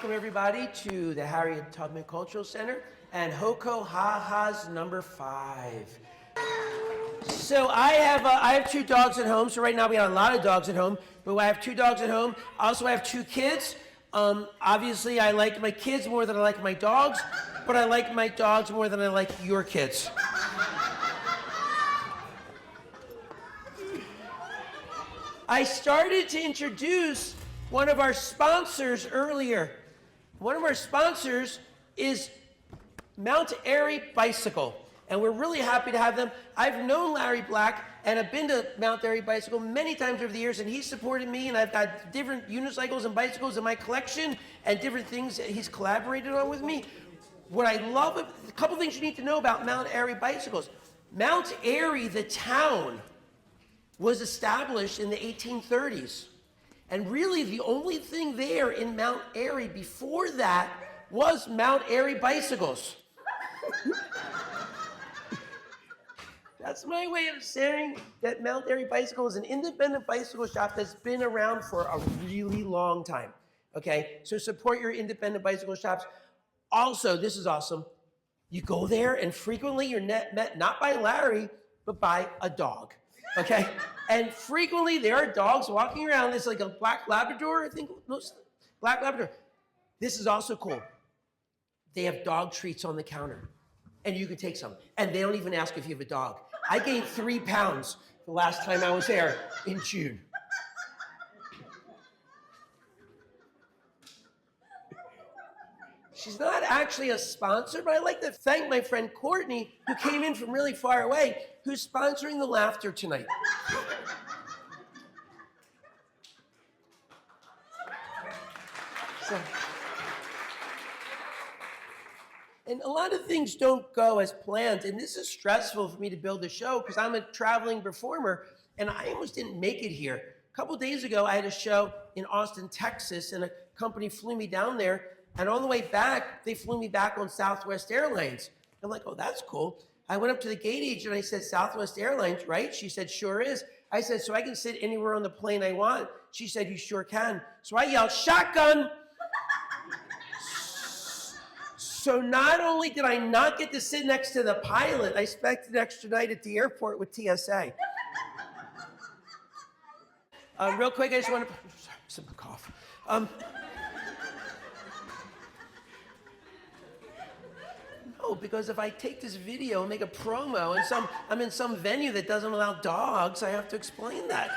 welcome everybody to the Harriet Tubman Cultural Center and HoCo Ha-Ha's number 5. So I have 2 dogs at home. So right now we have a lot of dogs at home, but I have 2 dogs at home. Also, I have 2 kids. Obviously, I like my kids more than I like my dogs, but I like my dogs more than I like your kids. I started to introduce one of our sponsors earlier. One of our sponsors is Mount Airy Bicycle, and we're really happy to have them. I've known Larry Black, and I've been to Mount Airy Bicycle many times over the years, and he's supported me, and I've got different unicycles and bicycles in my collection, and different things that he's collaborated on with me. What I love, a couple things you need to know about Mount Airy Bicycles. Mount Airy, the town, was established in the 1830s. And really the only thing there in Mount Airy before that was Mount Airy Bicycles. That's my way of saying that Mount Airy Bicycle is an independent bicycle shop that's been around for a really long time. Okay, so support your independent bicycle shops. Also, this is awesome. You go there and frequently you're met not by Larry, but by a dog. Okay, and frequently there are dogs walking around. It's like a black Labrador, I think, black Labrador. This is also cool. They have dog treats on the counter, and you can take some. And they don't even ask if you have a dog. I gained 3 pounds the last time I was there in June. She's not actually a sponsor, but I'd like to thank my friend Courtney, who came in from really far away, who's sponsoring the laughter tonight. And a lot of things don't go as planned, and this is stressful for me to build the show because I'm a traveling performer, and I almost didn't make it here. A couple days ago, I had a show in Austin, Texas, and a company flew me down there. And on the way back, they flew me back on Southwest Airlines. I'm like, oh, that's cool. I went up to the gate agent and I said, Southwest Airlines, right? She said, sure is. I said, so I can sit anywhere on the plane I want? She said, you sure can. So I yelled, shotgun. So not only did I not get to sit next to the pilot, I spent an extra night at the airport with TSA. Real quick, I just want to, sorry, I'm cough. No, because if I take this video and make a promo and I'm in some venue that doesn't allow dogs, I have to explain that.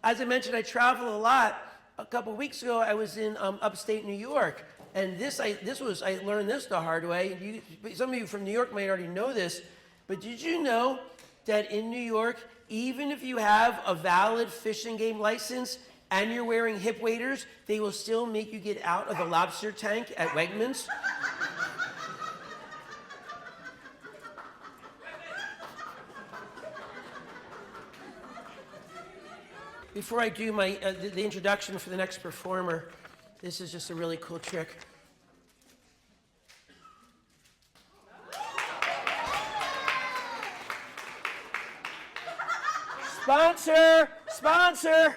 As I mentioned, I travel a lot. A couple weeks ago, I was in upstate New York, and I learned this the hard way. Some of you from New York might already know this, but did you know that in New York, even if you have a valid Fish and Game license and you're wearing hip waders, they will still make you get out of the lobster tank at Wegmans? Before I do the introduction for the next performer, this is just a really cool trick. Sponsor!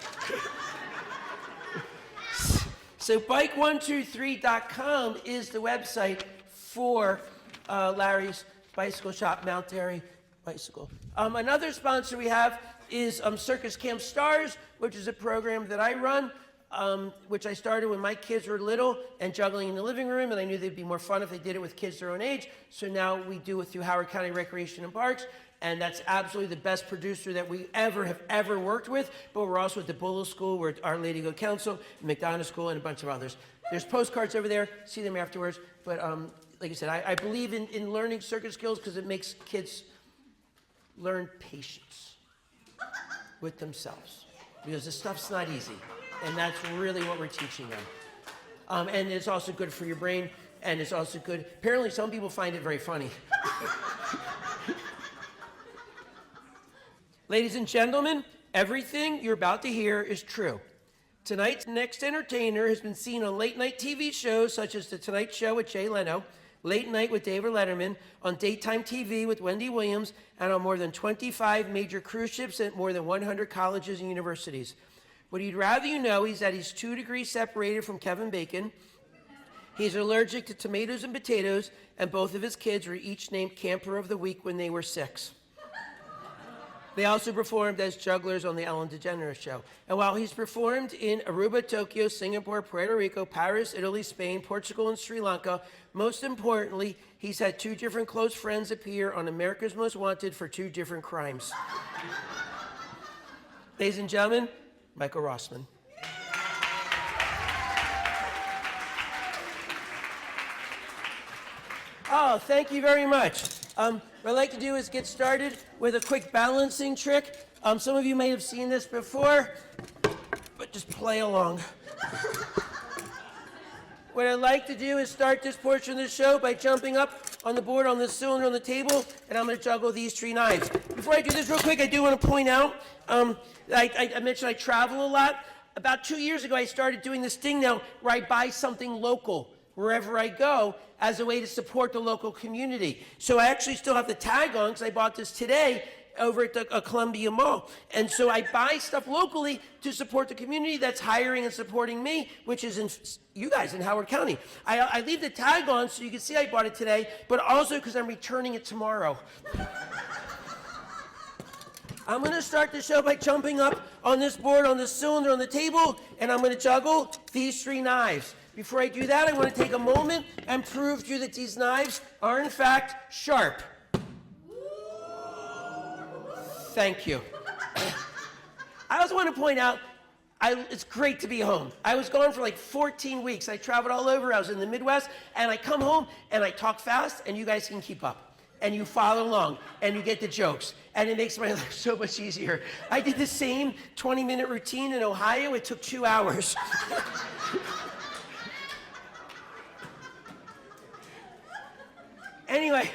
So bike123.com is the website for Larry's bicycle shop, Mount Airy Bicycle. Another sponsor we have is Circus Camp Stars, which is a program that I run, which I started when my kids were little and juggling in the living room, and I knew they'd be more fun if they did it with kids their own age. So now we do it through Howard County Recreation and Parks, and that's absolutely the best producer that we have ever worked with. But we're also at the Bullough School, we're at Our Lady Go Council, McDonough School, and a bunch of others. There's postcards over there, see them afterwards. But like I said, I believe in learning circus skills because it makes kids learn patience with themselves, because this stuff's not easy, and that's really what we're teaching them. And it's also good for your brain, and it's also good. Apparently, some people find it very funny. Ladies and gentlemen, everything you're about to hear is true. Tonight's next entertainer has been seen on late-night TV shows such as The Tonight Show with Jay Leno, Late Night with David Letterman, on daytime TV with Wendy Williams, and on more than 25 major cruise ships at more than 100 colleges and universities. What he'd rather you know is that he's 2 degrees separated from Kevin Bacon. He's allergic to tomatoes and potatoes, and both of his kids were each named Camper of the Week when they were 6. They also performed as jugglers on the Ellen DeGeneres Show. And while he's performed in Aruba, Tokyo, Singapore, Puerto Rico, Paris, Italy, Spain, Portugal, and Sri Lanka, most importantly, he's had 2 different close friends appear on America's Most Wanted for 2 different crimes. Ladies and gentlemen, Michael Rosman. Oh, thank you very much. What I'd like to do is get started with a quick balancing trick. Some of you may have seen this before, but just play along. What I'd like to do is start this portion of the show by jumping up on the board on the cylinder on the table, and I'm going to juggle these 3 knives. Before I do this real quick, I do want to point out, I mentioned I travel a lot. About 2 years ago, I started doing this thing now where I buy something local wherever I go as a way to support the local community. So I actually still have the tag on because I bought this today over at the Columbia Mall. And so I buy stuff locally to support the community that's hiring and supporting me, which is in you guys in Howard County. I leave the tag on so you can see I bought it today, but also because I'm returning it tomorrow. I'm going to start the show by jumping up on this board, on the cylinder on the table, and I'm going to juggle these 3 knives. Before I do that, I want to take a moment and prove to you that these knives are in fact sharp. Thank you. I also want to point out, it's great to be home. I was gone for like 14 weeks. I traveled all over. I was in the Midwest, and I come home and I talk fast, and you guys can keep up. And you follow along, and you get the jokes, and it makes my life so much easier. I did the same 20-minute routine in Ohio. It took 2 hours. Anyway,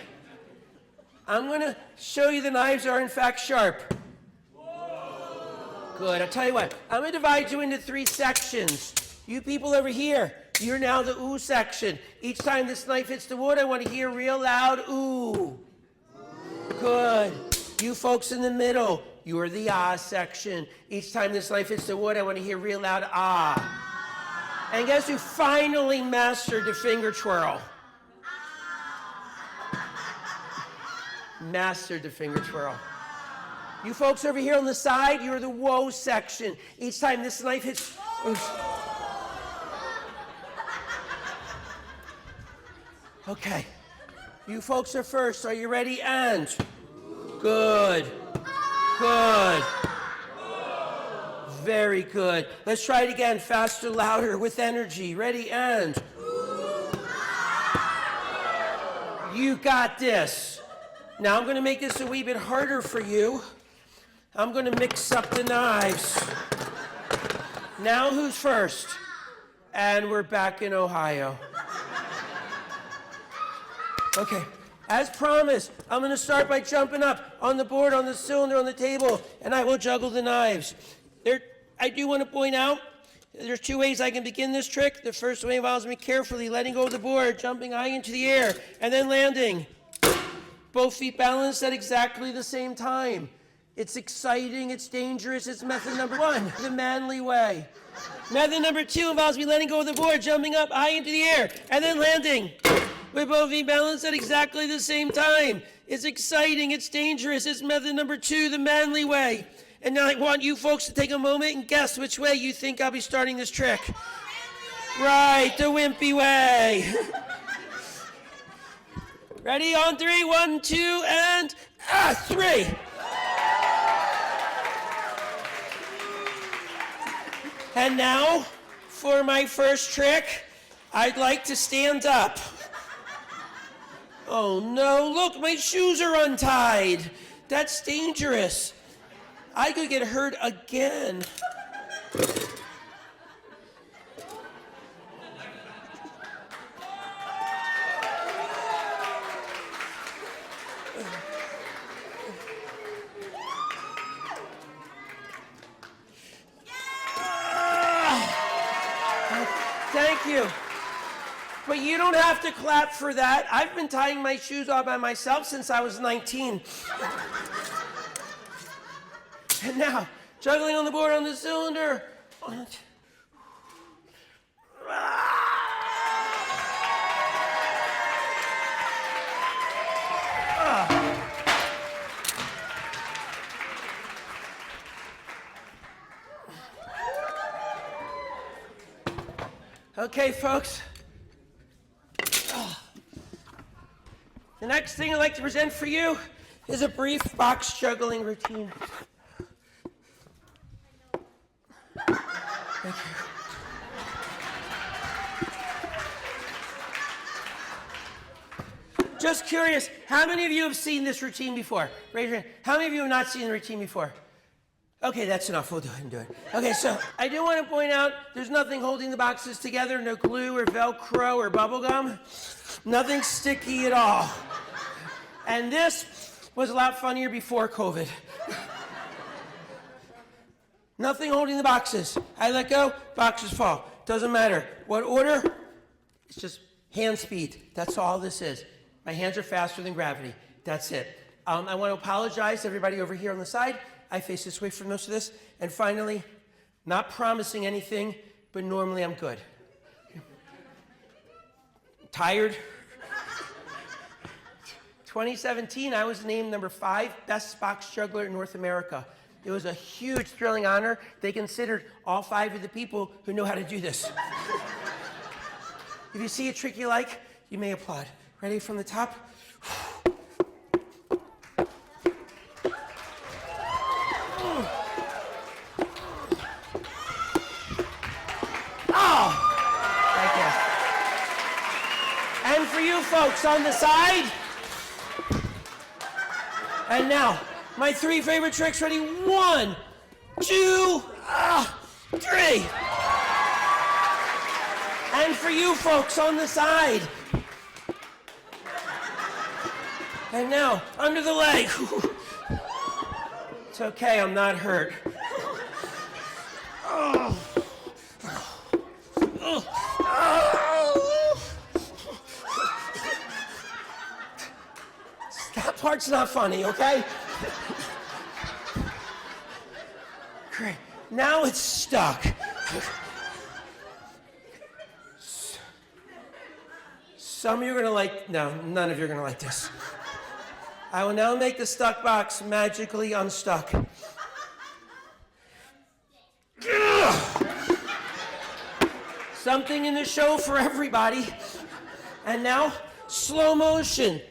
I'm going to show you the knives are in fact sharp. Whoa. Good. I'll tell you what. I'm going to divide you into 3 sections. You people over here, you're now the ooh section. Each time this knife hits the wood, I want to hear real loud ooh. Good. You folks in the middle, you're the ah section. Each time this knife hits the wood, I want to hear real loud ah. And guess who finally mastered the finger twirl? Mastered the finger twirl. You folks over here on the side, you're the whoa section. Each time this knife hits... Okay. You folks are first. Are you ready? And... Good. Good. Very good. Let's try it again. Faster, louder, with energy. Ready? And... You got this. Now I'm going to make this a wee bit harder for you. I'm going to mix up the knives. Now who's first? And we're back in Ohio. Okay, as promised, I'm going to start by jumping up on the board, on the cylinder, on the table, and I will juggle the knives. I do want to point out, there's 2 ways I can begin this trick. The first way involves me carefully letting go of the board, jumping high into the air, and then landing. Both feet balanced at exactly the same time. It's exciting, it's dangerous, it's method number 1, the manly way. Method number 2 involves me letting go of the board, jumping up high into the air, and then landing. With both feet balanced at exactly the same time. It's exciting, it's dangerous, it's method number 2, the manly way. And now I want you folks to take a moment and guess which way you think I'll be starting this trick. Right, the wimpy way. Ready, on 3, 1, 2, and 3. And now, for my first trick, I'd like to stand up. Oh no, look, my shoes are untied. That's dangerous. I could get hurt again. Thank you. But you don't have to clap for that. I've been tying my shoes all by myself since I was 19. And now, juggling on the board on the cylinder, Okay, folks. The next thing I'd like to present for you is a brief box juggling routine. Thank you. Just curious, how many of you have seen this routine before? Raise your hand. How many of you have not seen the routine before? Okay, that's enough. We'll go ahead and do it. Okay, so I do want to point out there's nothing holding the boxes together, no glue or Velcro or bubble gum. Nothing sticky at all. And this was a lot funnier before COVID. Nothing holding the boxes. I let go, boxes fall. Doesn't matter. What order? It's just hand speed. That's all this is. My hands are faster than gravity. That's it. I want to apologize to everybody over here on the side. I face this way for most of this. And finally, not promising anything, but normally I'm good. Tired? 2017, I was named number 5 best box juggler in North America. It was a huge, thrilling honor. They considered all 5 of the people who know how to do this. If you see a trick you like, you may applaud. Ready from the top? Oh! Thank you. And for you folks on the side. And now, my 3 favorite tricks. Ready? 1, 2, 3. And for you folks on the side. And now, under the leg. It's okay, I'm not hurt. That part's not funny, okay? Great. Now it's stuck. Some of you are gonna like, no, none of you are gonna like this. I will now make the stuck box magically unstuck. Something in the show for everybody. And now, slow motion.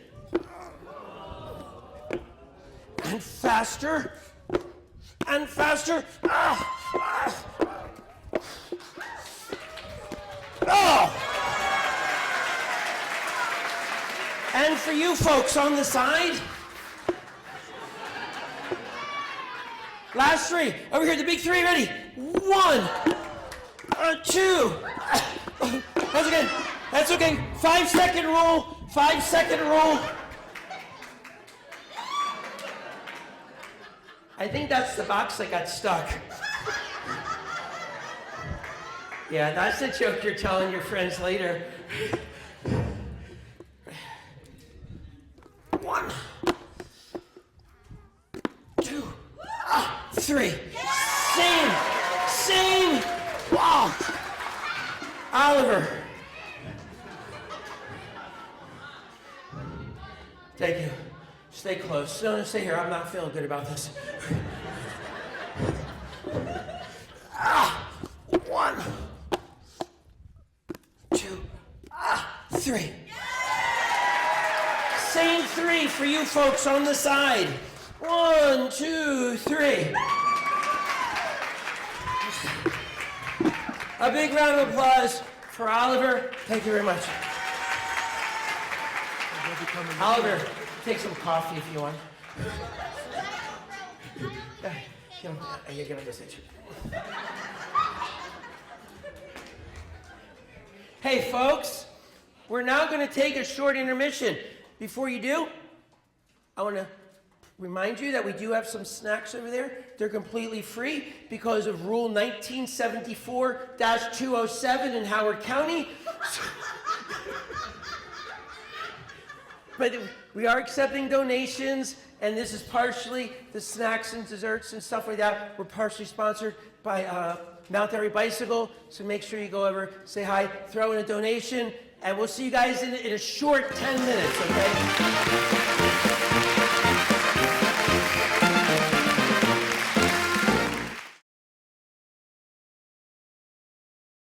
And faster. And faster. And for you folks on the side, last 3. Over here, the big 3, ready? 1, 2. That's okay. That's okay. 5-second rule. 5-second rule. I think that's the box that got stuck. Yeah, that's the joke you're telling your friends later. 1, 2, 3. Same. Wow. Oliver. Thank you. Stay close. No, stay here. I'm not feeling good about this. 1, 2, 3. Same 3 for you folks on the side. 1, 2, 3. A big round of applause for Oliver. Thank you very much. Oliver, take some coffee if you want. Get on this itch. Hey folks, we're now going to take a short intermission. Before you do, I want to remind you that we do have some snacks over there. They're completely free because of Rule 1974-207 in Howard County. but we are accepting donations, and this is partially the snacks and desserts and stuff like that. We're partially sponsored by Mount Airy Bicycle, so make sure you go over, say hi, throw in a donation, and we'll see you guys in a short 10 minutes, okay?